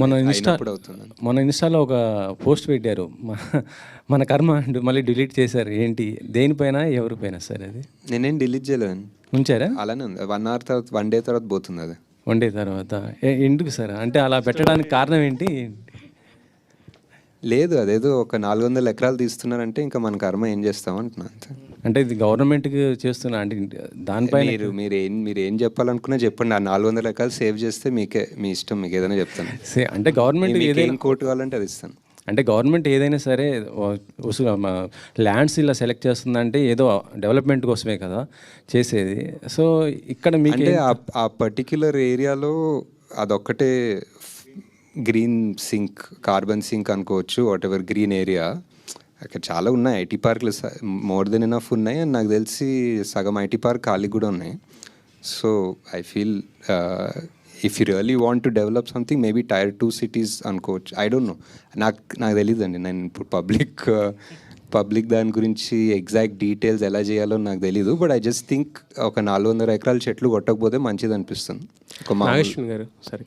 అయినప్పుడు అవుతుందని. మన ఇన్స్టాలో ఒక పోస్ట్ పెట్టారు, మన కర్మ అంటూ మళ్ళీ డిలీట్ చేశారు. ఏంటి, దేనిపైన ఎవరిపైన సార్ అది? నేనేం డిలీట్ చేయలేను, ఉంచారా? అలానే ఉంది. 1 hour తర్వాత 1 day తర్వాత పోతుంది అది. వన్ డే తర్వాత ఎందుకు సార్? అంటే అలా పెట్టడానికి కారణం ఏంటి? లేదు, అదేదో ఒక 400 ఎకరాలు తీస్తున్నారంటే ఇంకా మన కర్మ ఏం చేస్తాం అంటున్నా అంతే. అంటే ఇది గవర్నమెంట్కి చేస్తున్నా అంటే దానిపైన మీరు ఏం చెప్పాలనుకున్నా చెప్పండి. ఆ 400 ఎకరాలు సేవ్ చేస్తే మీకే, మీ ఇష్టం, మీకు ఏదైనా చెప్తాను. అంటే గవర్నమెంట్ ఏదైనా కోర్టు కావాలంటే అది ఇస్తాను. అంటే గవర్నమెంట్ ఏదైనా సరే ల్యాండ్స్ ఇలా సెలెక్ట్ చేస్తుందంటే ఏదో డెవలప్మెంట్ కోసమే కదా చేసేది. సో ఇక్కడ మీకు అంటే ఆ పర్టిక్యులర్ ఏరియాలో అదొక్కటే గ్రీన్ సింక్, కార్బన్ సింక్ అనుకోవచ్చు, వాట్ ఎవర్ గ్రీన్ ఏరియా. అక్కడ చాలా ఉన్నాయి ఐటీ పార్క్లు, మోర్ దెన్ ఎనఫ్ ఉన్నాయి. అండ్ నాకు తెలిసి సగం ఐటీ పార్క్ ఖాళీ కూడా ఉన్నాయి. So I feel if you really want to develop something, maybe Tier 2 cities అనుకోవచ్చు. ఐ డోంట్ నో, నాకు తెలియదు అండి. నేను ఇప్పుడు పబ్లిక్ దాని గురించి ఎగ్జాక్ట్ డీటెయిల్స్ ఎలా చేయాలో నాకు తెలీదు. బట్ ఐ జస్ట్ థింక్ ఒక 400 ఎకరాల చెట్లు కొట్టకపోతే మంచిది అనిపిస్తుంది. నాగేశ్వర్ గారు సరే